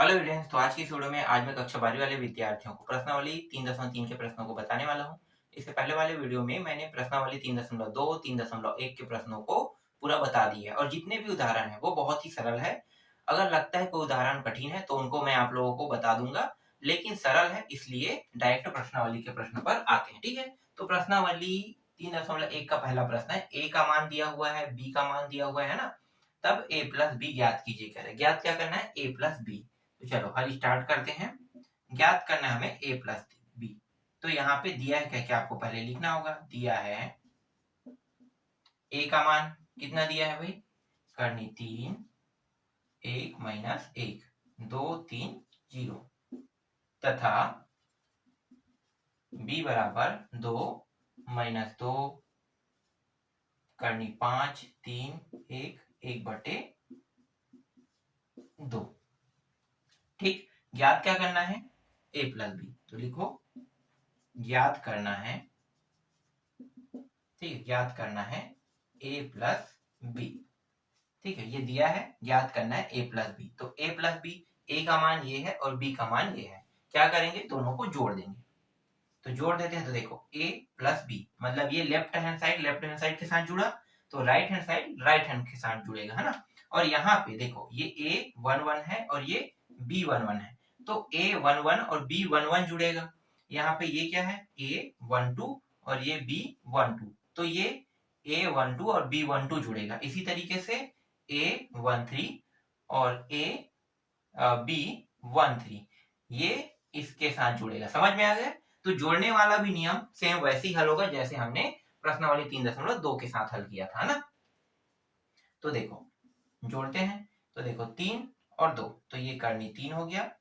Hello students, तो आज की इस वीडियो में आज मैं कक्षा 12वीं वाले विद्यार्थियों को प्रश्नावली 3.3 के प्रश्नों को बताने वाला हूं। इससे पहले वाले वीडियो में मैंने प्रश्नावली 3.2, 3.1 के प्रश्नों को पूरा बता दिया है और जितने भी उदाहरण है वो बहुत ही सरल है। अगर लगता है कोई उदाहरण कठिन है तो उनको मैं आप लोगों को बता दूंगा, लेकिन सरल है इसलिए डायरेक्ट प्रश्नावली के प्रश्न पर आते हैं। ठीक है, तो प्रश्नावली 3.1 का पहला प्रश्न है, ए का मान दिया हुआ है, बी का मान दिया हुआ है ना, तब a प्लस बी ज्ञात कीजिए। कह रहे ज्ञात क्या करना है, a प्लस बी। तो चलो हल स्टार्ट करते हैं। ज्ञात करना है हमें a प्लस बी। तो यहाँ पे दिया है क्या क्या आपको पहले लिखना होगा। दिया है a का मान कितना दिया है भाई, करनी 3, 1 माइनस 1, 2 3 0, तथा b बराबर 2 माइनस 2 करनी 5, 3 1, 1/2। ठीक, ज्ञात क्या करना है, a प्लस बी। तो लिखो ज्ञात करना है, ठीक है, ज्ञात करना है a प्लस बी। ठीक है, ये दिया है, ज्ञात करना है a प्लस बी। तो a प्लस बी, a का मान ये है और b का मान ये है। क्या करेंगे, दोनों को जोड़ देंगे। तो जोड़ देते हैं, तो देखो a प्लस बी मतलब ये लेफ्ट हैंड साइड के साथ जुड़ा, तो right hand side right hand के साथ जुड़ेगा, है ना। और यहाँ पे देखो ये a11 है और ये b11 है, तो a11 और b11 जुड़ेगा। यहाँ पे ये क्या है, a12 और ये b12, तो ये a12 और b12 जुड़ेगा। इसी तरीके से a13 और b13 ये इसके साथ जुड़ेगा। समझ में आ गया। तो जोड़ने वाला भी नियम सेम वैसे ही हल होगा जैसे हमने प्रश्नावली 3.2 के साथ हल किया था ना। तो देखो जोड़ते हैं, तो देखो 3 और 2, तो ये करनी 3 हो गया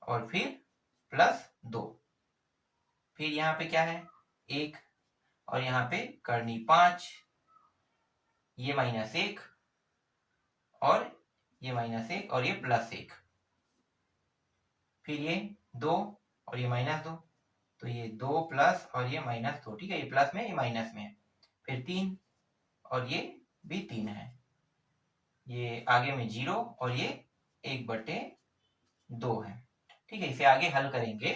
और फिर प्लस 2, फिर यहाँ पे क्या है 1 और यहाँ पे करनी 5, ये माइनस 1 और ये माइनस 1 और ये प्लस 1, फिर ये 2 और ये माइनस 2, तो ये 2 प्लस और ये माइनस 2। ठीक है, ये प्लस में ये माइनस में है, फिर 3 और ये भी 3 है, ये आगे में 0 और ये 1/2 है। ठीक है, इसे आगे हल करेंगे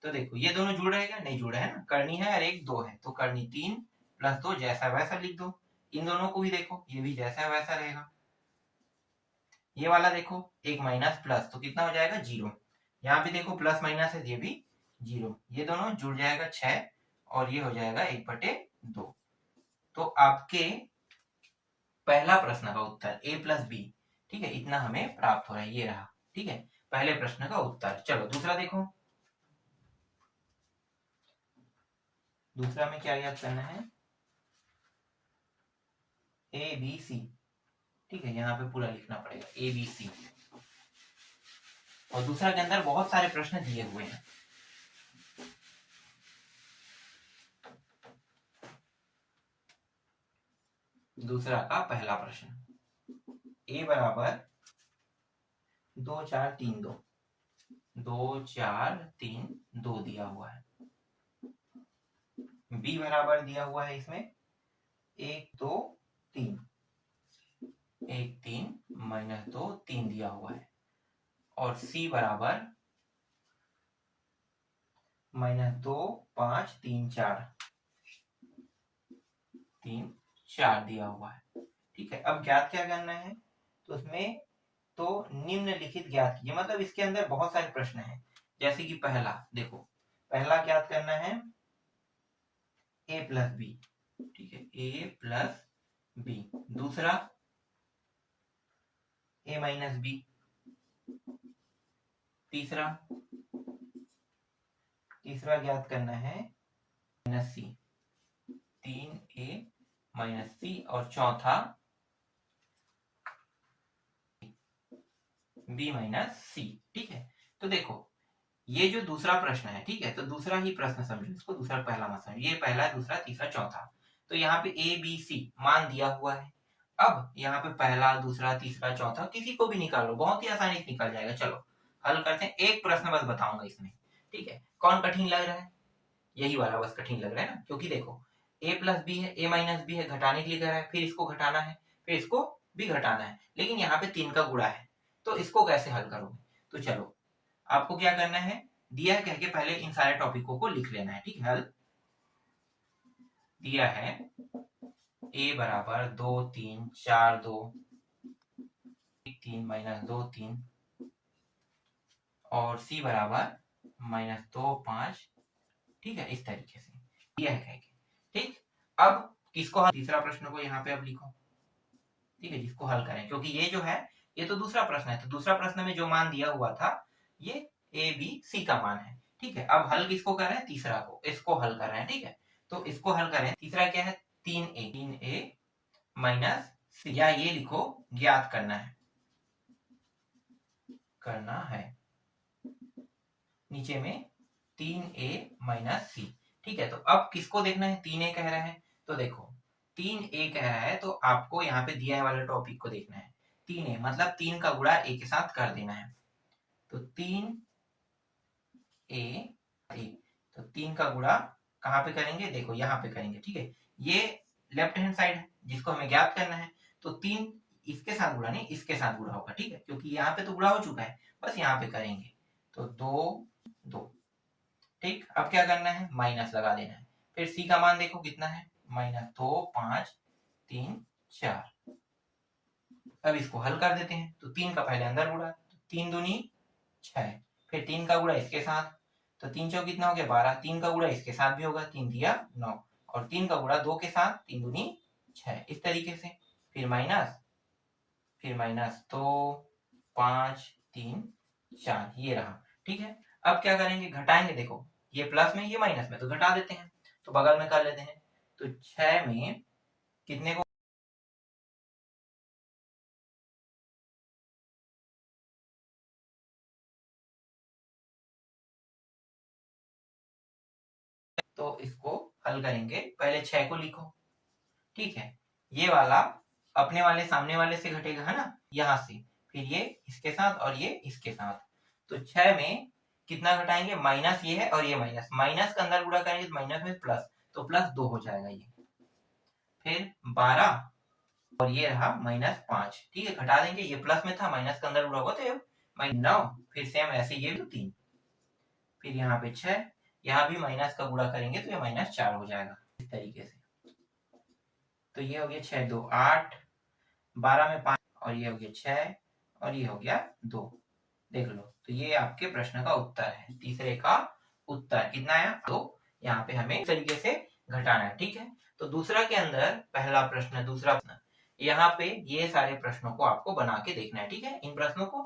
तो देखो ये दोनों जुड़ रहेगा, नहीं जुड़ा है ना, करनी है और 1 2 है, तो करनी 3 प्लस 2 जैसा वैसा लिख दो। इन दोनों को भी देखो, ये भी जैसा वैसा रहेगा। ये वाला देखो 1 माइनस प्लस, तो कितना हो जाएगा 0। यहाँ भी देखो प्लस माइनस है, ये भी 0, ये दोनों जुड़ जाएगा 6 और ये हो जाएगा 1/2। तो आपके पहला प्रश्न का उत्तर a प्लस बी, ठीक है, इतना हमें प्राप्त हो रहा है, ये रहा। ठीक है, पहले प्रश्न का उत्तर। चलो दूसरा देखो, दूसरा में क्या याद करना है, ए बी सी। ठीक है, यहाँ पे पूरा लिखना पड़ेगा ए बी सी, और दूसरा के अंदर बहुत सारे प्रश्न दिए हुए हैं। दूसरा का पहला प्रश्न, a बराबर 2 4 3 2, 2 4 3 2 दिया हुआ है। b बराबर दिया हुआ है इसमें 1 2 3, 1 3 माइनस 2 3 दिया हुआ है, और c बराबर -2 5 3 4, 3 4 दिया हुआ है। ठीक है, अब ज्ञात क्या करना है, तो उसमें तो निम्नलिखित ज्ञात कीजिए, मतलब इसके अंदर बहुत सारे प्रश्न हैं। जैसे कि पहला देखो, पहला ज्ञात करना है a प्लस बी। ठीक है, a प्लस बी। दूसरा a माइनस बी। तीसरा ज्ञात करना है माइनस सी, 3a माइनस सी, और चौथा b माइनस सी। ठीक है, तो देखो ये जो दूसरा प्रश्न है, ठीक है, तो दूसरा ही प्रश्न समझो इसको, दूसरा पहला मत समझो, ये पहला दूसरा तीसरा चौथा। तो यहाँ पे ए बी सी मान दिया हुआ है। अब यहाँ पे पहला दूसरा तीसरा चौथा किसी को भी निकालो, बहुत ही आसानी से निकल जाएगा। चलो हल करते हैं, एक प्रश्न बस बताऊंगा इसमें। ठीक है, कौन कठिन लग रहा है, यही वाला बस कठिन लग रहा है ना, क्योंकि देखो a प्लस बी है, a माइनस बी है, घटाने के लिए कह रहा है, फिर इसको घटाना है, फिर इसको भी घटाना है, लेकिन यहाँ पे 3 का गुणा है, तो इसको कैसे हल करोगे। तो चलो आपको क्या करना है, दिया है कह के पहले इन सारे टॉपिकों को लिख लेना है, ठीक है। हल दिया है a बराबर 2 3 4 2 3 माइनस 2 3 और c बराबर -2 5, ठीक है, इस तरीके से दिया है कह के। ठीक, अब किसको हल, तीसरा प्रश्न को यहाँ पे अब लिखो, ठीक है, जिसको हल करें, क्योंकि ये जो है ये तो दूसरा प्रश्न है, तो दूसरा प्रश्न में जो मान दिया हुआ था ये ए बी सी का मान है, ठीक है। अब हल किसको कर रहे हैं, तीसरा को, इसको हल कर रहे हैं, ठीक है। तो इसको हल करें, तीसरा क्या है 3a माइनस सी, या ये लिखो ज्ञात करना है नीचे में 3a माइनस सी, ठीक है। तो अब किसको देखना है, 3a कह रहा है, तो देखो 3a कह रहा है तो आपको यहाँ पे दिया है वाले टॉपिक को देखना है। 3a मतलब 3 का गुणा a के साथ कर देना है, तो 3a, तो 3 का गुणा कहाँ पे करेंगे, देखो यहाँ पे करेंगे, ठीक है। ये लेफ्ट हैंड साइड है जिसको हमें ज्ञात करना है, तो 3 इसके साथ गुणा नहीं इसके साथ गुणा होगा, ठीक है, क्योंकि यहाँ पे तो गुणा हो चुका है, बस यहाँ पे करेंगे, तो 2 2, ठीक। अब क्या करना है, माइनस लगा देना है, फिर सी का मान देखो कितना है, -2 5 3 4। अब इसको हल कर देते हैं, तो 3 का पहले अंदर गुणा, तो 3 दूनी 6, फिर 3 का गुणा इसके साथ, तो 3 चौक कितना हो गया 12, 3 का गुणा इसके साथ भी होगा, 3 दिया 9, और 3 का गुणा 2 के साथ, 3 दूनी 6, इस तरीके से, फिर माइनस 2 5 3 4, ये रहा, ठीक है। अब क्या करेंगे, घटाएंगे, देखो ये प्लस में ये माइनस में, तो घटा देते हैं, तो बगल में कर लेते हैं, तो 6 में कितने को, तो इसको हल करेंगे, पहले 6 को लिखो, ठीक है, ये वाला अपने वाले सामने वाले से घटेगा, है ना, यहाँ से, फिर ये इसके साथ और ये इसके साथ, तो 6 में कितना घटाएंगे, माइनस ये है और ये माइनस, माइनस का अंदर गुणा करेंगे तो माइनस में प्लस, तो +2 हो जाएगा ये, फिर 12 और ये रहा -5, ठीक है, घटा देंगे, ये प्लस में था, माइनस का अंदर गुणा होगा तो ये -9, फिर सेम ऐसे ये भी 3, फिर यहाँ पे 6, यहाँ भी माइनस का गुणा करेंगे तो ये -4 हो जाएगा, इस तरीके से। तो ये हो गया 6 2 8, 12 में 5, और ये हो गया 6 और ये हो गया 2, देख लो, तो ये आपके प्रश्न का उत्तर है, तीसरे का उत्तर कितना आया, तो यहाँ पे हमें इस तरीके से घटाना है, ठीक है। तो दूसरा के अंदर पहला प्रश्न, दूसरा प्रश्न, यहाँ पे ये सारे प्रश्नों को आपको बना के देखना है, ठीक है। इन प्रश्नों को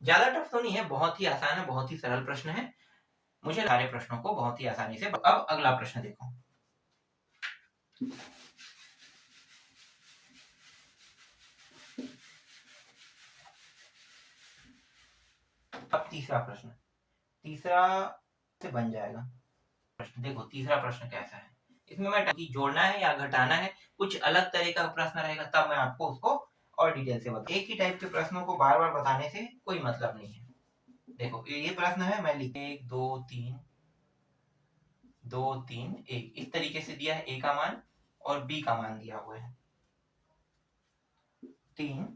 ज्यादा टफ तो नहीं है, बहुत ही आसान है, बहुत ही सरल प्रश्न है, मुझे सारे प्रश्नों को बहुत ही आसानी से। अब अगला प्रश्न देखो, अब तीसरा प्रश्न, तीसरा से बन जाएगा प्रश्न, देखो तीसरा प्रश्न कैसा है, इसमें मैं जोड़ना है या घटाना है, कुछ अलग तरह का प्रश्न रहेगा, तब मैं आपको उसको और डिटेल से बता, एक ही टाइप के प्रश्नों को बार बार बताने से कोई मतलब नहीं है। देखो ये प्रश्न है, मैं लिख 1 2 3 2 3 1, इस तरीके से दिया है, ए का मान और बी का मान दिया हुआ है, 3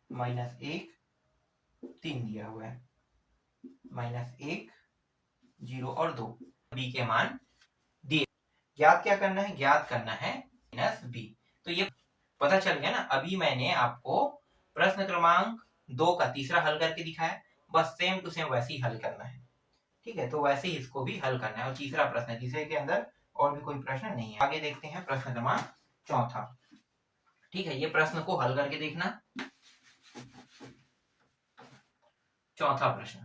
-1 3 दिया हुआ है, -1 0 और 2, बी के मान दिए, ज्ञात क्या करना है, ज्ञात करना है -b, तो ये पता चल गया ना। अभी मैंने आपको प्रश्न क्रमांक 2 का तीसरा हल करके दिखाया, बस सेम टू सेम वैसे ही हल करना है, ठीक है। तो वैसे ही इसको भी हल करना है, और तीसरा प्रश्न है, तीसरे के अंदर और भी कोई प्रश्न नहीं है। आगे देखते हैं प्रश्न क्रमांक 4, ठीक है, ये प्रश्न को हल करके देखना, चौथा प्रश्न,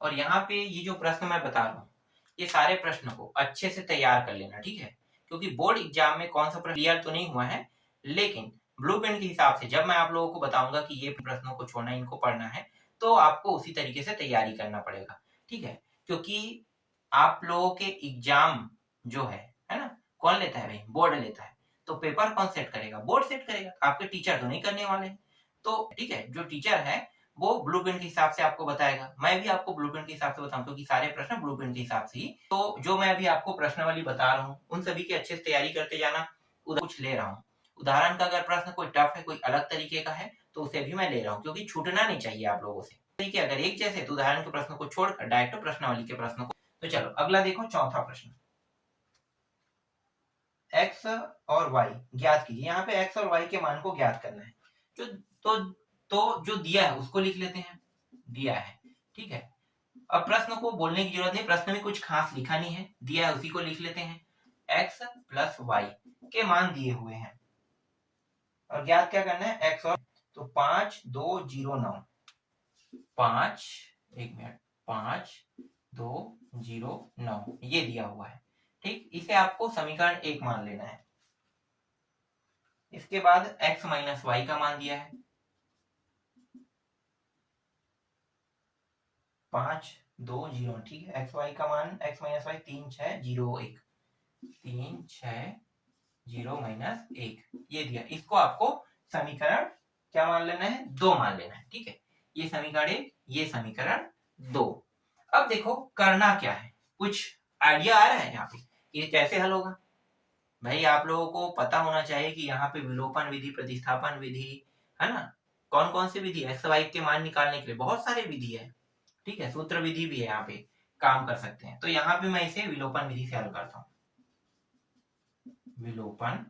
और यहाँ पे ये जो प्रश्न मैं बता रहा हूँ, ये सारे प्रश्न को अच्छे से तैयार कर लेना, ठीक है, क्योंकि बोर्ड एग्जाम में कौन सा प्रश्न क्लियर तो नहीं हुआ है, लेकिन ब्लूप्रिंट के हिसाब से जब मैं आप लोगों को बताऊंगा कि ये प्रश्नों को छोड़ना, इनको पढ़ना है, तो आपको उसी तरीके से तैयारी करना पड़ेगा, ठीक है। क्योंकि आप लोगों के एग्जाम जो है ना, कौन लेता है भाई, बोर्ड लेता है, तो पेपर कौन सेट करेगा, बोर्ड सेट करेगा, आपके टीचर तो नहीं करने वाले, तो ठीक है, जो टीचर है वो ब्लूप्रिंट के हिसाब से आपको बताएगा, मैं भी आपको ब्लूप्रिंट के हिसाब से बताऊं, क्योंकि सारे प्रश्न ब्लूप्रिंट के हिसाब से ही, तो जो मैं अभी आपको प्रश्नावली बता रहा हूँ उन सभी की अच्छे से तैयारी करते जाना, उधर कुछ ले रहा हूँ, उदाहरण का अगर प्रश्न कोई टफ है, कोई अलग तरीके का है, तो उसे भी मैं ले रहा हूँ, क्योंकि छूटना नहीं चाहिए आप लोगों से, कि अगर एक जैसे तो उदाहरण के प्रश्न को छोड़कर डायरेक्ट प्रश्नावली के प्रश्न को। तो चलो अगला देखो, चौथा प्रश्न। x और y ज्ञात कीजिए। यहाँ पे x और y के मान को ज्ञात करना है। जो तो जो दिया है उसको लिख लेते हैं, दिया है, ठीक है। अब प्रश्न को बोलने की जरूरत नहीं, प्रश्न में कुछ खास लिखा नहीं है, दिया है उसी को लिख लेते हैं। x प्लस y के मान दिए हुए हैं और ज्ञात क्या करना है, x और, तो 5 2 0 9, 5 1 मिनट 5 2 0 9 ये दिया हुआ है, ठीक। इसे आपको समीकरण 1 मान लेना है। इसके बाद x माइनस वाई का मान दिया है 5 2 0, ठीक है। एक्स वाई का मान, x माइनस वाई 3 6 0 1, 3 6 0 माइनस 1 ये दिया। इसको आपको समीकरण क्या मान लेना है, 2 मान लेना है, ठीक है। ये समीकरण 1, ये समीकरण 2। अब देखो करना क्या है, कुछ आइडिया आ रहा है यहाँ पे ये कैसे हल होगा। भाई आप लोगों को पता होना चाहिए कि यहाँ पे विलोपन विधि, प्रतिस्थापन विधि, है ना, कौन कौन सी विधि है। एक्स वाई के मान निकालने के लिए बहुत सारे विधि है, ठीक है। सूत्र विधि भी है, यहाँ पे काम कर सकते हैं। तो यहाँ पे मैं इसे विलोपन विधि से हल करता हूँ। विलोपन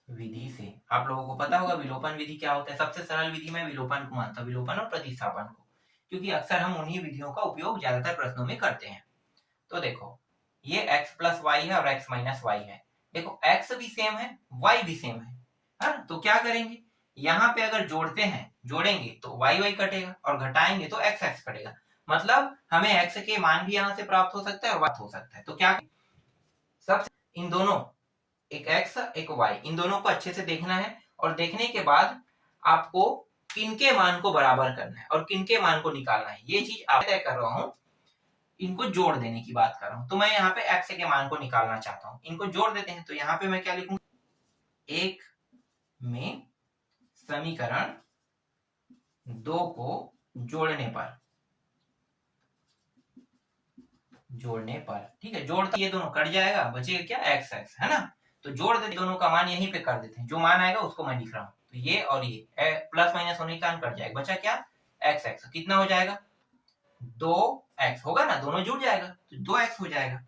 विधि से आप लोगों को पता होगा विलोपन विधि क्या होता है। सबसे सरल विधि में विलोपन को मानता हूं, विलोपन और प्रतिस्थापन को, क्योंकि अक्सर हम उन्हीं विधियों का उपयोग ज्यादातर प्रश्नों में करते हैं। तो देखो ये x प्लस वाई है और x माइनस वाई है। देखो x भी सेम है, y भी सेम है, हाँ। तो क्या करेंगे, यहाँ पे अगर जोड़ते हैं, जोड़ेंगे तो y y कटेगा और घटाएंगे तो x x कटेगा। मतलब हमें x के मान भी यहाँ से प्राप्त हो सकता है और y हो सकता है। तो क्या सब इन दोनों, एक x एक y, इन दोनों को अच्छे से देखना है और देखने के बाद आपको किनके मान को बराबर करना है और किनके मान को निकालना है, ये चीज आप तय कर रहा हूं। इनको जोड़ देने की बात कर रहा हूं। तो मैं यहाँ पे x के मान को निकालना चाहता हूं, इनको जोड़ देते हैं। तो यहाँ पे मैं क्या लिखूंगा, एक में समीकरण 2 को जोड़ने पर, ठीक है। जोड़ते ये दोनों कट जाएगा, बचेगा क्या, x x, है ना। तो जोड़ देते, दोनों का मान यहीं पे कर देते हैं, जो मान आएगा उसको मैं लिख रहा हूँ। तो ये और ये प्लस माइनस होने के कारण कट जाएगा, बचा क्या, x x। कितना हो जाएगा, 2x होगा ना, दोनों जुड़ जाएगा तो 2x हो जाएगा।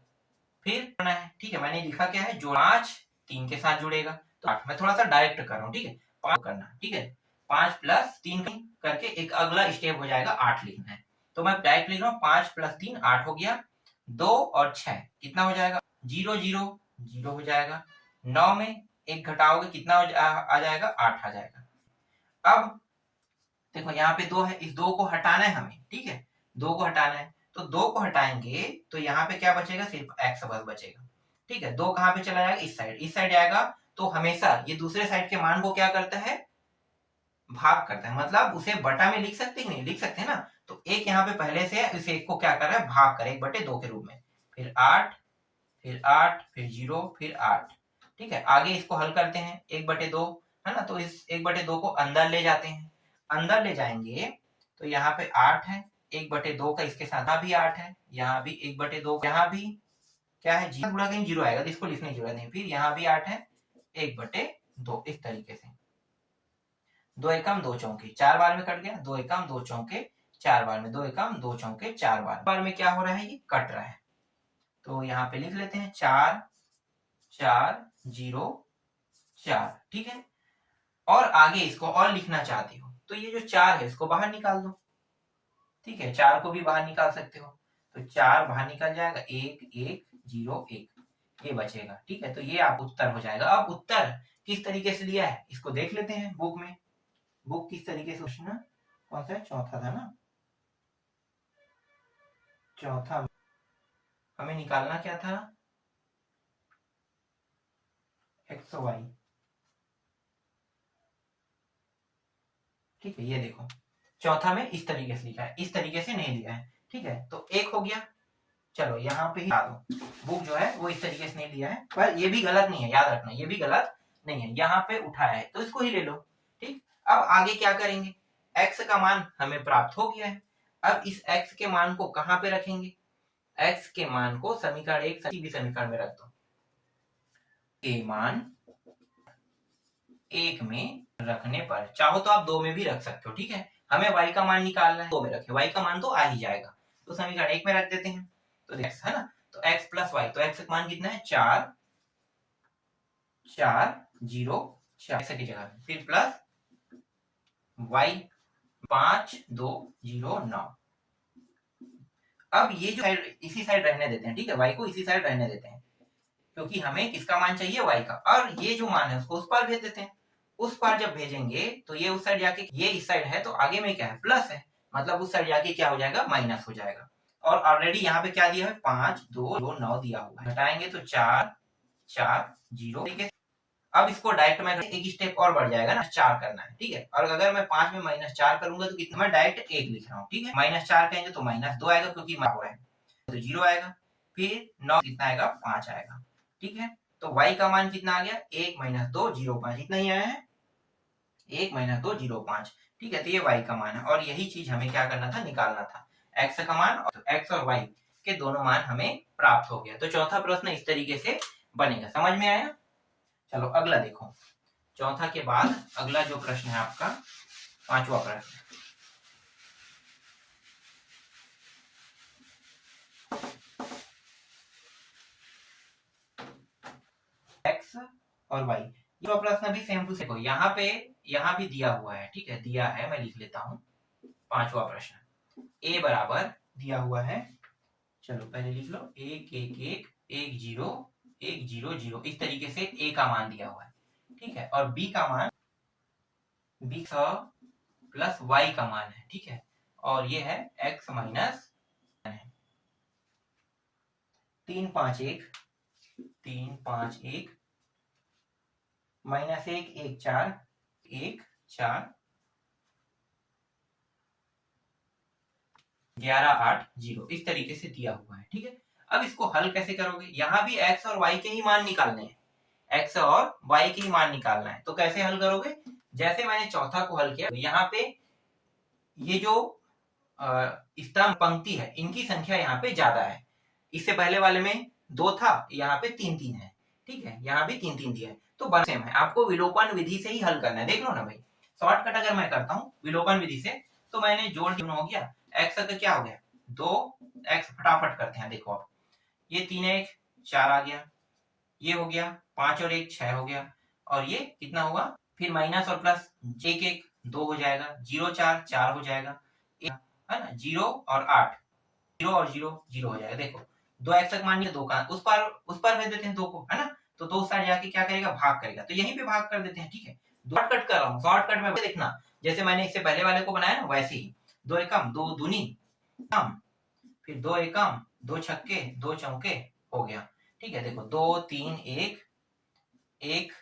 फिर करना है, ठीक है। मैंने लिखा क्या है, जो 5 3 के साथ जुड़ेगा तो 8। मैं थोड़ा सा डायरेक्ट कर रहा हूँ, ठीक है। 5 करना, ठीक है। 5 प्लस 3 करके एक अगला स्टेप हो जाएगा 8 लिखना है। तो मैं डायरेक्ट लिख रहा हूँ, 5 प्लस 3 8 हो गया। 2 और 6 कितना हो जाएगा, 0 0 0 हो जाएगा। 9 में एक घटाओगे कितना आ जाएगा, 8 आ जाएगा। अब देखो यहाँ पे 2 है, इस 2 को हटाना है हमें, ठीक है। 2 को हटाना है तो 2 को हटाएंगे तो यहाँ पे क्या बचेगा, सिर्फ x बस बचेगा, ठीक है। 2 कहाँ पे चला जाएगा, इस साइड आएगा। तो हमेशा ये दूसरे साइड के मान को क्या करता है, भाग करता है। मतलब उसे बटा में लिख सकते हैं, नहीं लिख सकते हैं ना। तो एक यहाँ पे पहले से है, इस एक को क्या कर रहा है, भाग कर 1/2 के रूप में। फिर 8 फिर 8 फिर 0 फिर 8, ठीक है। आगे इसको हल करते हैं, 1/2 है ना। तो इस 1/2 को अंदर ले जाते हैं, अंदर ले जाएंगे तो यहाँ पे 8 है, 1/2 का इसके साथ भी 8 है, यहाँ भी 1/2, यहाँ भी क्या है, जीरो गुणा कहीं 0 आएगा तो इसको लिखने की जरूरत नहीं। फिर यहाँ भी 8 है, 1/2 इस तरीके से। 2 एकम 2 चौके 4 बार में कट गया, 2 एकम 2 चौके 4 बार में, 2 एकम 2 चौके 4 बार में क्या हो रहा है, ये कट रहा है। तो यहाँ पे लिख लेते हैं 4 4 0 4, ठीक है। और आगे इसको और लिखना चाहते हो तो ये जो 4 है इसको बाहर निकाल दो, ठीक है। 4 को भी बाहर निकाल सकते हो, तो 4 बाहर निकल जाएगा, 1 1 0 1 ये बचेगा, ठीक है। तो ये आप उत्तर हो जाएगा। अब उत्तर किस तरीके से लिया है इसको देख लेते हैं बुक में। बुक किस तरीके से, प्रश्न कौन सा, चौथा था ना, चौथा हमें निकालना क्या था, एक्स वाई, ठीक है। ये देखो चौथा में इस तरीके से लिखा है, इस तरीके से नहीं लिया है, ठीक है। तो एक हो गया। चलो यहाँ पे ही दो, बुक जो है वो इस तरीके से नहीं लिया है, पर ये भी गलत नहीं है, याद रखना ये भी गलत नहीं है। यहाँ पे उठाया है तो इसको ही ले लो, ठीक। अब आगे क्या करेंगे, x का मान हमें प्राप्त हो गया है। अब इस x के मान को कहाँ पे रखेंगे, x के मान को समीकरण 1 भी समीकरण में रख दो। के मान एक में रखने पर, चाहो तो आप दो में भी रख सकते हो, ठीक है। हमें y का मान निकालना है, दो में रखे, y का मान तो आ ही जाएगा, तो समीकरण एक में रख देते हैं। तो x है ना, तो x प्लस वाई, तो x का मान कितना है 4 4 0 4 की जगह, फिर प्लस y 5 2 0 9। अब ये जो साइड इसी साइड रहने देते हैं, ठीक है, y को इसी साइड रहने देते हैं, क्योंकि हमें किसका मान चाहिए y का, और ये जो मान है उसको उस पार भेज देते हैं। उस पार जब भेजेंगे तो ये उस साइड जाके, ये इस साइड है तो आगे में क्या है प्लस है, मतलब उस साइड जाके क्या हो जाएगा माइनस हो जाएगा। और ऑलरेडी यहाँ पे क्या दिया है 5 2 2 9 दिया हुआ है, घटाएंगे तो 4 4 0। अब इसको डायरेक्ट में एक स्टेप और बढ़ जाएगा ना, 4 करना है, ठीक है। और अगर मैं 5 में -4 करूंगा तो कितना, मैं डायरेक्ट 1 लिख रहा हूँ, ठीक है। -4 कहेंगे तो -2 आएगा, क्योंकि हो रहा है तो 0 आएगा, फिर 9 कितना आएगा 5 आएगा, ठीक है। तो y का मान कितना आ गया 1 - 2 0 5, इतना ही आया है 1 - 2 0 5, ठीक है। तो ये y का मान है, और यही चीज हमें क्या करना था, निकालना था x का मान, और x और y के दोनों मान हमें प्राप्त हो गया। तो चौथा प्रश्न इस तरीके से बनेगा, समझ में आया। चलो अगला देखो, चौथा के बाद अगला जो प्रश्न है आपका पांचवा प्रश्न, x और y, ये प्रश्न भी सेम टू सेम, यहाँ भी दिया हुआ है, ठीक है, दिया है, मैं लिख लेता हूँ। पांचवा प्रश्न, a बराबर दिया हुआ है, चलो पहले लिख लो 1 1 1 1 0 1 0 0, इस तरीके से a का मान दिया हुआ है, ठीक है। और b का मान b प्लस y का मान है, ठीक है। और ये है x माइनस 3 5 1 3 5 1 -1 1 4 1 4 11 8 0, इस तरीके से दिया हुआ है, ठीक है। अब इसको हल कैसे करोगे, यहाँ भी x और y के ही मान निकालने हैं, x और y के ही मान निकालना है, तो कैसे हल करोगे, जैसे मैंने चौथा को हल किया, यहाँ पे ये जो स्तंभ पंक्ति है इनकी संख्या यहाँ पे ज्यादा है, इससे पहले वाले में 2 था, यहाँ पे 3 3 है, ठीक है, यहाँ भी 3 3 दिया है, तो सेम है, आपको विलोपन विधि से ही हल करना है। देख लो ना भाई, शॉर्टकट अगर मैं करता हूँ विलोपन विधि से, तो मैंने जोड़ हो गया, x का क्या हो गया 2x, फटाफट करते हैं, देखो आप ये 3 1 4 आ गया, ये हो गया 5 और 1 6 हो गया, और ये कितना होगा, फिर माइनस और प्लस 1 1 2 हो जाएगा, 0 4 4 हो जाएगा, है ना, 0 और 8 0 और 0 0 हो जाएगा। देखो 2x तक मान लिया, 2 का उस पार भेज देते हैं 2 को, है ना, तो 2 साइड जाके क्या करेगा भाग करेगा, तो यहीं पे भाग कर देते हैं, ठीक है। शॉर्टकट कर रहा हूँ, शॉर्टकट में देखना, जैसे मैंने इससे पहले वाले को बनाया ना वैसे ही, 2 एकम 2 दूनी कम, फिर 2 एकम 2 छक्के 2 चौके हो गया, ठीक है। देखो 2 3 1 1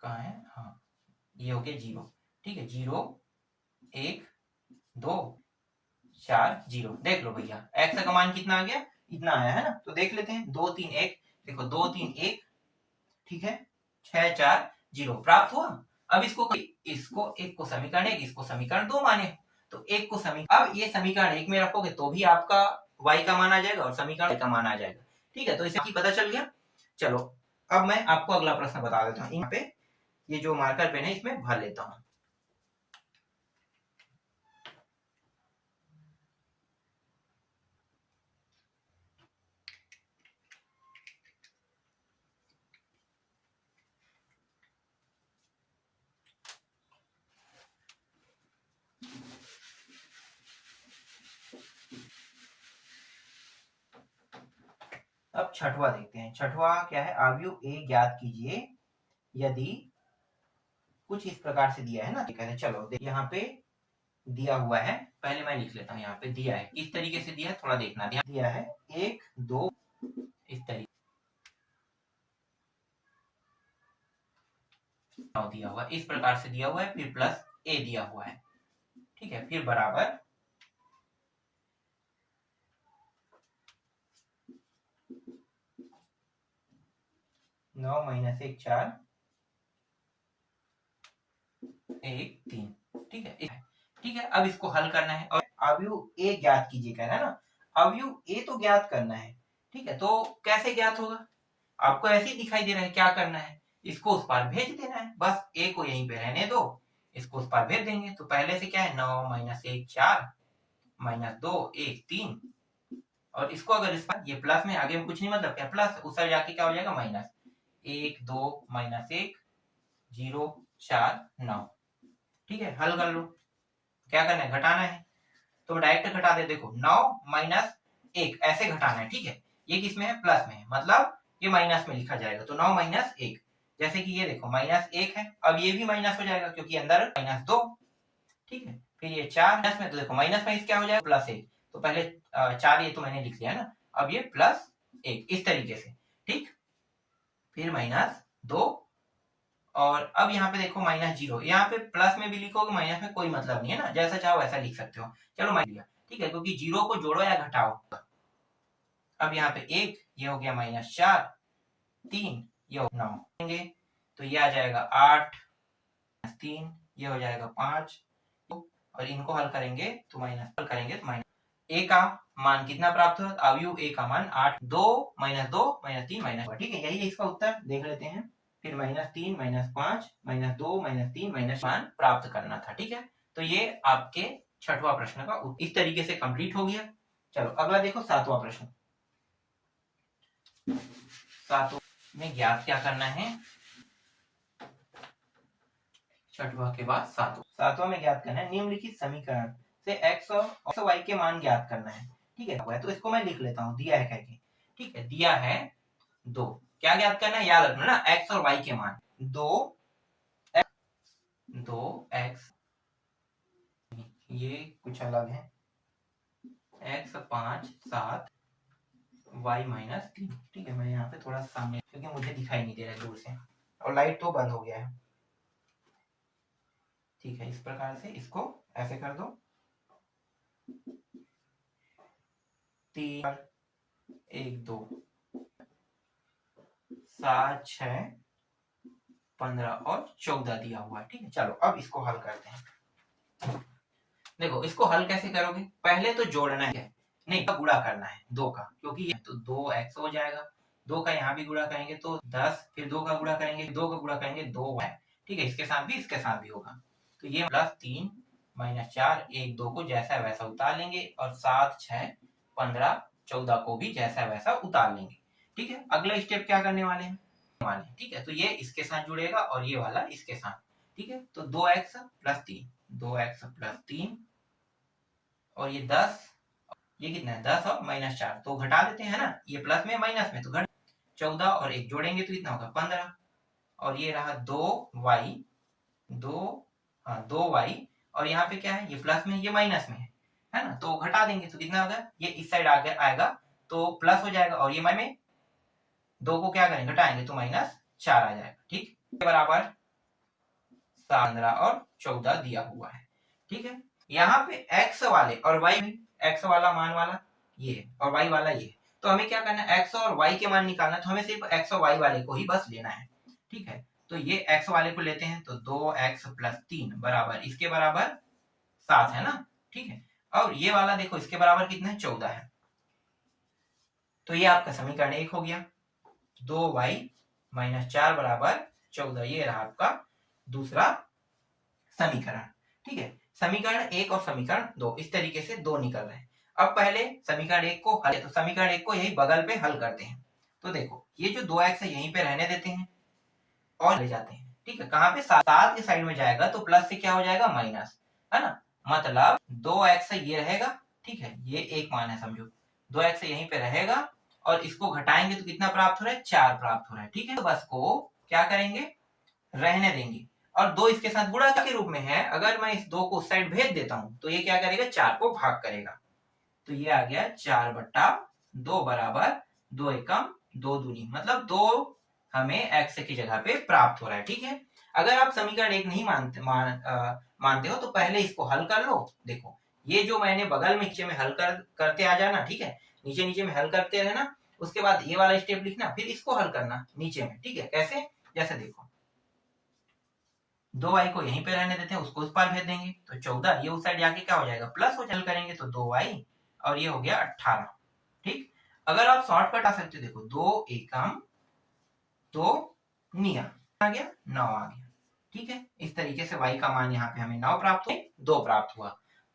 कहाँ है, हाँ ये हो गया 0, ठीक है, 0 1 2 4 0, देख लो भैया x का मान कितना आ गया, इतना आया है ना, तो देख लेते हैं 2 3 1, देखो 2 3 1, ठीक है, 6 4 0 प्राप्त हुआ। अब इसको एक को समीकरण 1, इसको समीकरण 2 माने, तो एक को अब ये समीकरण 1 में रखोगे तो भी आपका y का मान आ जाएगा और समीकरण का मान आ जाएगा, ठीक है। तो इससे पता चल गया। चलो अब मैं आपको अगला प्रश्न बता देता हूँ, यहाँ पे ये जो मार्कर पेन है इसमें भर लेता हूँ। अब छठवा देखते हैं, छठवा क्या है, आव्यूह ए ज्ञात कीजिए यदि कुछ इस प्रकार से दिया है ना, ठीक है। चलो यहाँ पे दिया हुआ है, पहले मैं लिख लेता हूँ, यहाँ पे दिया है इस तरीके से दिया है, थोड़ा देखना, दिया है 1 2 इस तरीके दिया हुआ, इस प्रकार से दिया हुआ है, फिर प्लस a दिया हुआ है, ठीक है, फिर बराबर 9 - 1 4 1 3, ठीक है, ठीक है। अब इसको हल करना है, और आव्यूह ए ज्ञात कीजिए कह रहा है ना, आव्यूह ए तो ज्ञात करना है, ठीक है। तो कैसे ज्ञात होगा, आपको ऐसे ही दिखाई दे रहा है, क्या करना है, इसको उस पार भेज देना है, बस a को यहीं पे रहने दो, इसको उस पार भेज देंगे। तो पहले से क्या है 9 माइनस 1 4 माइनस 2 1 3, और इसको अगर इस पार ये प्लस में आगे में कुछ नहीं मतलब क्या प्लस, उस साइड जाके क्या हो जाएगा माइनस 1 2 माइनस 1 0 4 9। ठीक है, हल कर लो। क्या करना है घटाना है, तो डायरेक्ट घटा दे। देखो 9 माइनस 1 ऐसे घटाना है, ठीक है। ये किसमें है प्लस में है, मतलब ये माइनस में लिखा जाएगा। तो 9 माइनस 1, जैसे कि ये देखो माइनस 1 है, अब ये भी माइनस हो जाएगा क्योंकि अंदर माइनस 2। ठीक है, फिर ये 4 माइनस में, तो देखो माइनस में क्या हो जाएगा प्लस 1। तो पहले 4 ये तो मैंने लिख लिया ना, अब ये प्लस 1 इस तरीके से। ठीक, फिर माइनस 2, और अब यहाँ पे देखो माइनस 0, यहाँ पे प्लस में भी लिखोगे माइनस में कोई मतलब नहीं है ना, जैसा चाहो वैसा लिख सकते हो। चलो माइनस लिया, ठीक है, क्योंकि 0 को जोड़ो या घटाओ। अब यहाँ पे 1, ये हो गया माइनस 4 3, ये 9, तो ये आ जाएगा 8 3, ये हो जाएगा 5, और इनको हल करेंगे तो माइनस, हल करेंगे तो माइनस a का मान कितना प्राप्त होगा, अवयव a का मान 8 2 माइनस 2 माइनस 3 माइनस, ठीक है, यही है इसका उत्तर। देख लेते हैं, फिर minus 3 minus 5 minus 2 minus 3 minus मान प्राप्त करना था। ठीक है, तो ये आपके छठवां प्रश्न का इस तरीके से कंप्लीट हो गया। चलो अगला देखो, सातवां प्रश्न। सातवां में ज्ञात क्या करना है, छठवां के बाद सातवां में ज्ञात करना है निम्नलिखित समीकरण से x और y के मान ज्ञात करना है। ठीक है, तो इसको मैं लिख लेता हूँ, दिया है कह के। ठीक है, दिया है 2, क्या ज्ञात करना है याद रखना ना, x और y के मान। 2x, ये कुछ अलग है, x 5 7 y माइनस 3। ठीक है, मैं यहाँ पे थोड़ा सामने, क्योंकि मुझे दिखाई नहीं दे रहा है दूर से, और लाइट तो बंद हो गया है। ठीक है, इस प्रकार से इसको ऐसे कर दो, 3 1 2 7 6 15 और 14 दिया हुआ है। ठीक है, चलो अब इसको हल करते हैं। देखो इसको हल कैसे करोगे, पहले तो जोड़ना है, नहीं गुणा करना है 2 का, क्योंकि ये तो 2x हो जाएगा, 2 का यहाँ भी गुणा करेंगे तो 10, फिर 2 का गुणा करेंगे, 2 का गुणा करेंगे 2y। ठीक है, इसके साथ भी इसके साथ भी होगा, तो ये प्लस 3 माइनस 4 1 2 को जैसा वैसा उतार लेंगे, और 7 6 15 14 को भी जैसा वैसा उतार लेंगे। ठीक है, अगला स्टेप क्या करने वाले हैं, ठीक है, तो ये इसके साथ जुड़ेगा और ये वाला इसके साथ। ठीक है, तो 2x प्लस 3, 2x प्लस 3, और ये 10, ये कितना है 10 और माइनस 4, तो घटा देते हैं ना, ये प्लस में माइनस में तो घट, 14 और 1 जोड़ेंगे तो कितना होगा 15, और ये रहा 2y 2y, और यहाँ पे क्या है ये प्लस में ये माइनस में है ना, तो घटा देंगे तो कितना होगा, ये इस साइड आगे आएगा तो प्लस हो जाएगा, और ये में 2 को क्या करेंगे घटाएंगे तो माइनस 4 आ जाएगा। ठीक, बराबर 15 और 14 दिया हुआ है। ठीक है, यहाँ पे x वाले और y में, x वाला मान वाला ये और y वाला ये, तो हमें क्या करना है x और y के मान निकालना है, तो हमें सिर्फ x और y वाले को ही बस लेना है। ठीक है, तो ये x वाले को लेते हैं, तो 2x प्लस 3 बराबर इसके बराबर 7 है ना। ठीक है, और ये वाला देखो इसके बराबर कितना है 14 है, तो ये आपका समीकरण 1 हो गया। 2y माइनस 4 बराबर 14, ये रहा आपका दूसरा समीकरण। ठीक है, समीकरण 1 और समीकरण 2 इस तरीके से 2 निकल रहे हैं। अब पहले समीकरण 1 को हल, तो समीकरण 1 को यही बगल पे हल करते हैं। तो देखो ये जो 2x है यहीं पे रहने देते हैं और ले जाते हैं। ठीक है, कहाँ पे 7 के साइड में जाएगा तो प्लस से क्या हो जाएगा माइनस, है ना, मतलब 2x ये रहेगा। ठीक है, ये एक मान है समझो, 2x यहीं पे रहेगा, और इसको घटाएंगे तो कितना प्राप्त हो रहा है 4 प्राप्त हो रहा है। ठीक है, तो बस को क्या करेंगे रहने देंगे, और 2 इसके साथ गुणा के रूप में है, अगर मैं इस 2 को उस साइड भेज देता हूं तो ये क्या करेगा 4 को भाग करेगा, तो ये आ गया 4/2 बराबर 2 एकम 2 दूनी, मतलब 2 हमें x की जगह पे प्राप्त हो रहा है। ठीक है, अगर आप समीकरण 1 नहीं मानते हो तो पहले इसको हल कर लो। देखो ये जो मैंने बगल में नीचे में हल करते आ जाना, ठीक है, नीचे नीचे में हल करते रहना, उसके बाद ये वाला स्टेप लिखना, फिर इसको हल करना नीचे में। ठीक है, कैसे, जैसे देखो 2y को यहीं पे रहने देते हैं, उसको उस पार भेज देंगे तो 14, ये उस साइड जाके क्या हो जाएगा प्लस हो, चल करेंगे तो 2y, और ये हो गया 18। ठीक, अगर आप शॉर्टकट आ सकते हो, देखो 2 एकम 2 नियम, आ गया 9 आ गया। ठीक है, इस तरीके से y का मान यहाँ पे हमें 9 प्राप्त हुआ, 2 प्राप्त हुआ।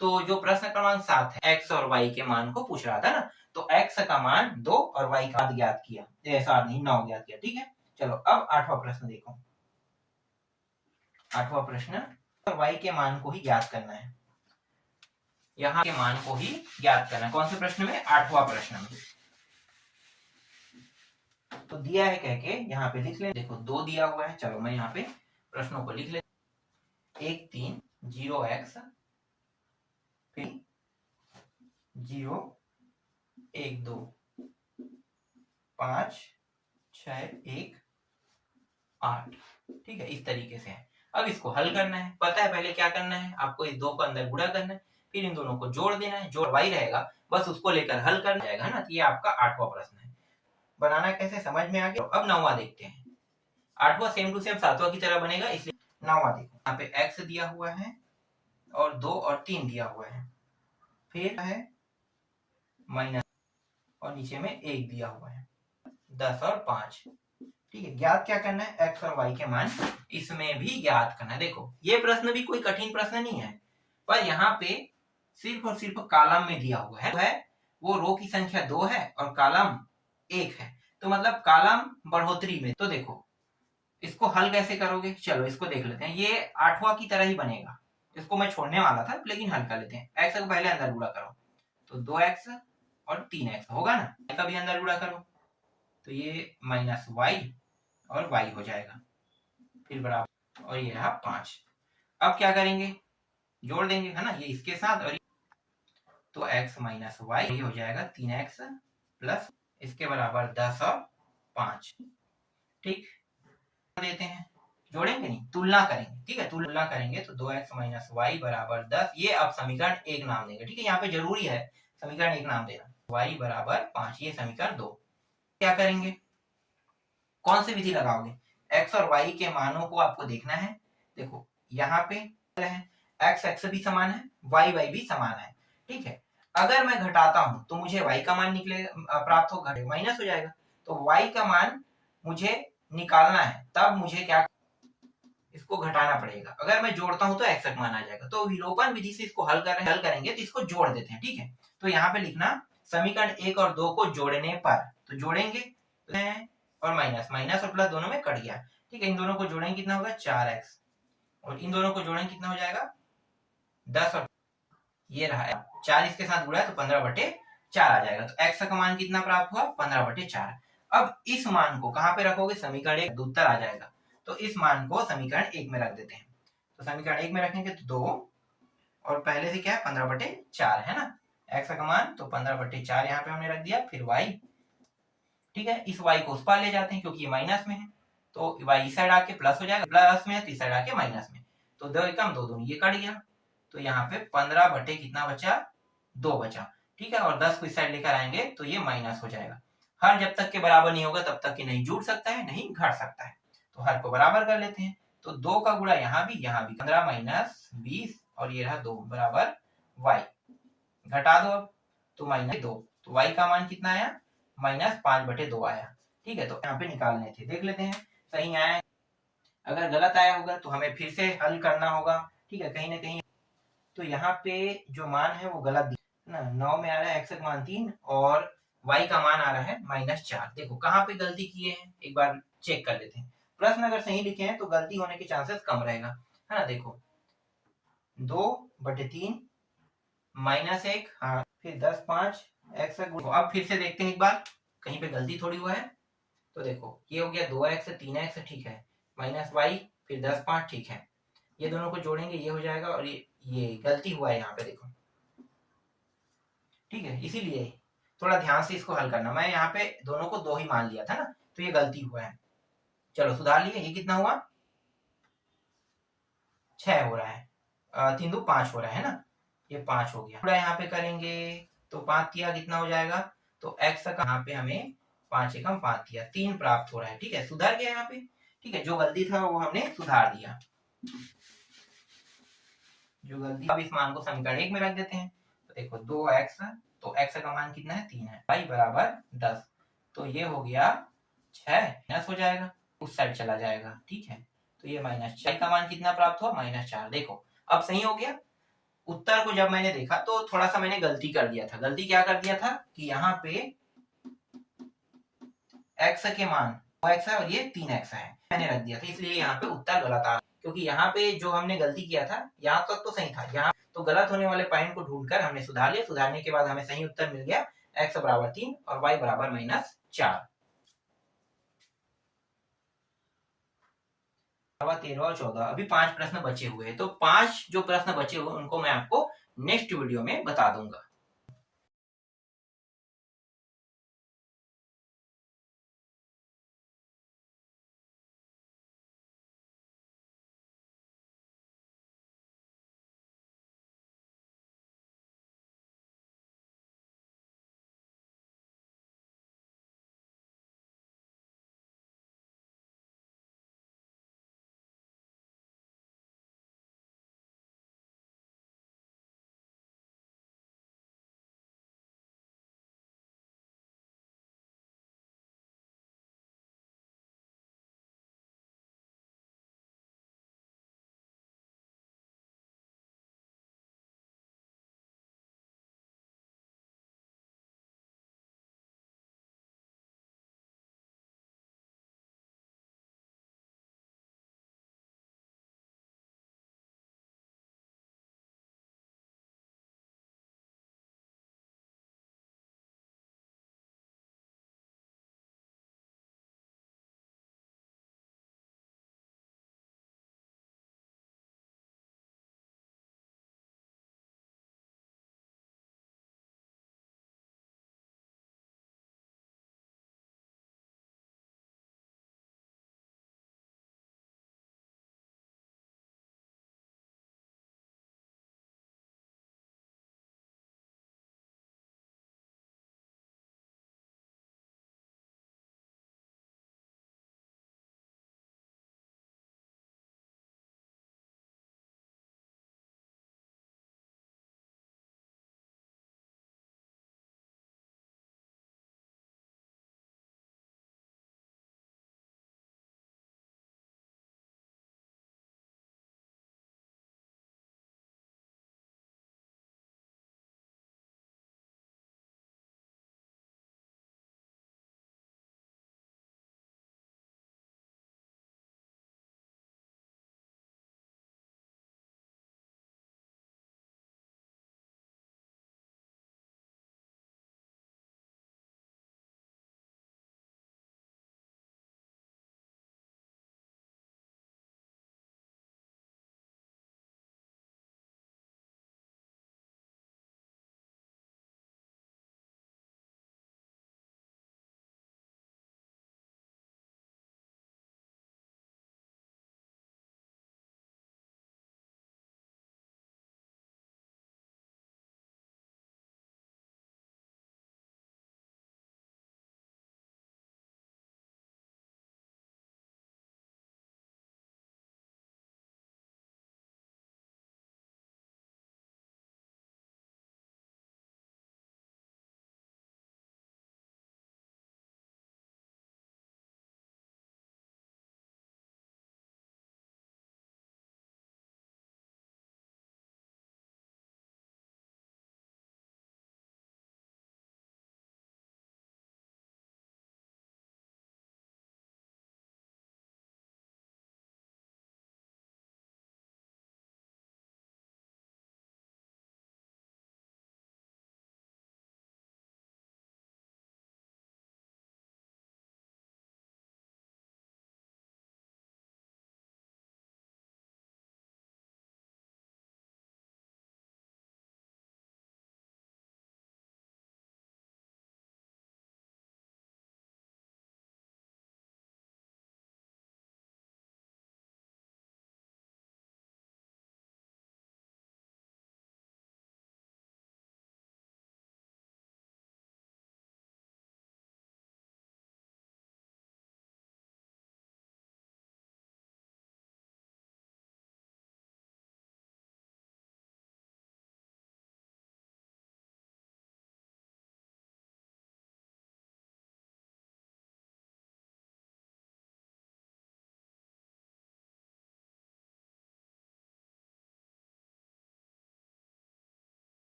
तो जो प्रश्न क्रमांक 7 है x और y के मान को पूछ रहा था ना, तो x का मान 2 और y का मान ज्ञात किया, ऐसा नहीं 9 ज्ञात किया। ठीक है, चलो अब 8वां प्रश्न देखो। 8वां प्रश्न, और y के मान को ही ज्ञात करना है, यहाँ के मान को ही ज्ञात करना है। कौन से प्रश्न में? 8वां प्रश्न में। तो दिया है कह के यहाँ पे लिख ले। देखो 2 दिया हुआ है, चलो मैं यहाँ पे प्रश्नों को लिख ले। 1 3 0x फिर 0 1 2 5 6 1 8। ठीक है, इस तरीके से है। अब इसको हल करना है। पता है पहले क्या करना है आपको? इस 2 को अंदर गुणा करना है, फिर इन दोनों को जोड़ देना है, जोड़ y रहेगा, बस उसको लेकर हल करना जाएगा ना। तो ये आपका 8वां प्रश्न है। बनाना कैसे समझ में आ गया। अब 9वां देखते हैं। 8वां सेम टू सेम 7वां की तरह बनेगा, इसलिए 9वां देखो। यहाँ पे x दिया हुआ है और 2 और 3 दिया हुआ है, फिर है माइनस और नीचे में 1 दिया हुआ है, 10 और 5। ठीक है, ज्ञात क्या करना है? x और y के मान इसमें भी ज्ञात करना है। देखो ये प्रश्न भी कोई कठिन प्रश्न नहीं है, पर यहाँ पे सिर्फ और सिर्फ कॉलम में दिया हुआ है वो रो की संख्या 2 है और कॉलम 1 है, तो मतलब कॉलम बढ़ोतरी में। तो देखो इसको हल कैसे करोगे, चलो इसको देख लेते हैं। ये 8वां की तरह ही बनेगा, इसको मैं छोड़ने वाला था लेकिन हल कर लेते हैं। x को पहले अंदर गुणा करो, तो 2x और 3x होगा ना। y का भी अंदर गुणा करो, तो ये माइनस y और y हो जाएगा, फिर बराबर, और ये रहा 5। अब क्या करेंगे? जोड़ देंगे, है ना, ये इसके साथ, और तो x माइनस वाई ये हो जाएगा 3x प्लस इसके बराबर 10 और 5। ठीक, देते हैं, जोड़ेंगे नहीं, तुलना करेंगे। ठीक है, तुलना करेंगे तो 2x माइनस वाई बराबर 10, ये आप समीकरण 1 नाम देंगे। ठीक है, यहाँ पे जरूरी है समीकरण 1 नाम देना। y बराबर 5, ये समीकरण 2। क्या करेंगे? कौन सी विधि लगाओगे? x और y के मानों को आपको देखना है। देखो यहाँ पे है x भी समान है, y भी समान है। ठीक है, अगर मैं घटाता हूं तो मुझे y का मान निकलेगा, प्राप्त होगा, माइनस हो जाएगा। तो y का मान मुझे निकालना है, तब मुझे क्या, इसको घटाना पड़ेगा। अगर मैं जोड़ता हूं तो x का मान आ जाएगा। तो विलोपन विधि से इसको हल करेंगे तो इसको जोड़ देते हैं। ठीक है, तो यहाँ पे लिखना समीकरण 1 और 2 को जोड़ने पर, तो जोड़ेंगे और माइनस माइनस और प्लस दोनों में कट गया। ठीक है, इन दोनों को जोड़ेंगे कितना होगा? 4x, और इन दोनों को जोड़ेंगे कितना हो जाएगा? 10, और ये रहा 4 इसके साथ गुणा है तो 15/4 आ जाएगा। तो x का मान कितना प्राप्त हुआ? 15/4। अब इस मान को कहाँ पे रखोगे? समीकरण 1, उत्तर आ जाएगा। तो इस मान को समीकरण 1 में रख देते हैं। तो समीकरण 1 में रखेंगे तो 2, और पहले से क्या है? 15/4 है ना, x का मान, तो 15/4 यहाँ पे हमने रख दिया, फिर y। ठीक है, इस y को उस पार ले जाते हैं क्योंकि ये माइनस में है, तो y इस साइड आके प्लस हो जाएगा, प्लस में है तो इस साइड आके माइनस में, तो 2 एकम 2 दूनी, ये कट गया। तो यहाँ पे 15 कितना बचा? 2 बचा। ठीक है, और 10 को इस साइड लेकर आएंगे तो ये माइनस हो जाएगा। हर जब तक के बराबर नहीं होगा तब तक के नहीं जुड़ सकता है, नहीं घट सकता है। तो हर को बराबर कर लेते हैं, तो 2 का गुणा यहाँ भी 15 माइनस 20, और ये रहा 2 बराबर y। घटा दो अब, तो -2, तो y का मान कितना आया? -5/2 आया। ठीक है, तो यहाँ पे निकालने थे, देख लेते हैं सही आया। अगर गलत आया होगा तो हमें फिर से हल करना होगा। ठीक है, कहीं ना कहीं तो यहाँ पे जो मान है वो गलत ना, 9 में आ रहा है x का मान 3 और y का मान आ रहा है -4। देखो कहाँ पे गलती किए हैं, एक बार चेक कर लेते हैं। प्रश्न अगर सही लिखे हैं तो गलती होने के चांसेस कम रहेगा, है ना। देखो 2/3 -1, हाँ, फिर 10 5 x का गुणा। अब फिर से देखते हैं एक बार कहीं पे गलती थोड़ी हुआ है। तो देखो ये हो गया 2x 3x, ठीक है, -y फिर 10 5, ठीक है, ये दोनों को जोड़ेंगे ये हो जाएगा, और ये गलती हुआ है यहाँ पे देखो। ठीक है, इसीलिए थोड़ा ध्यान से इसको हल करना। मैं यहाँ पे दोनों को 2 ही मान लिया था ना, तो ये गलती हुआ है। चलो सुधार लिए, ये कितना हुआ? 6 हो रहा है, 3 2 5 हो रहा है ना, ये 5 हो गया। थोड़ा यहाँ पे करेंगे तो 5 दिया कितना हो जाएगा? तो x का यहाँ पे हमें 5 एकम 5 दिया, 3 प्राप्त हो रहा है। ठीक है, सुधार गया यहाँ पे। ठीक है, जो गलती था वो हमने सुधार दिया, जो गलती। अब इस मान को समीकरण 1 में रख देते हैं। तो देखो 2x, तो x का मान कितना है? 3 है, y बराबर 10, तो ये हो गया 6 माइनस हो जाएगा। उस साइड चला जाएगा, ठीक है। तो ये -4 का मान कितना प्राप्त हुआ, -4। देखो अब सही हो गया। उत्तर को जब मैंने देखा तो थोड़ा सा मैंने गलती कर दिया था। गलती क्या कर दिया था कि यहाँ पे x के मान 2x है और ये 3x है, मैंने रख दिया था, इसलिए यहाँ पे उत्तर गलत आ, क्योंकि यहाँ पे जो हमने गलती किया था यहाँ तक तो सही था, यहाँ तो गलत होने वाले पॉइंट को ढूंढकर हमने सुधार लिया। सुधारने के बाद हमें सही उत्तर मिल गया, x बराबर 3 और y बराबर -4। 13 और 14, अभी 5 प्रश्न बचे हुए हैं। तो 5 जो प्रश्न बचे हुए उनको मैं आपको नेक्स्ट वीडियो में बता दूंगा।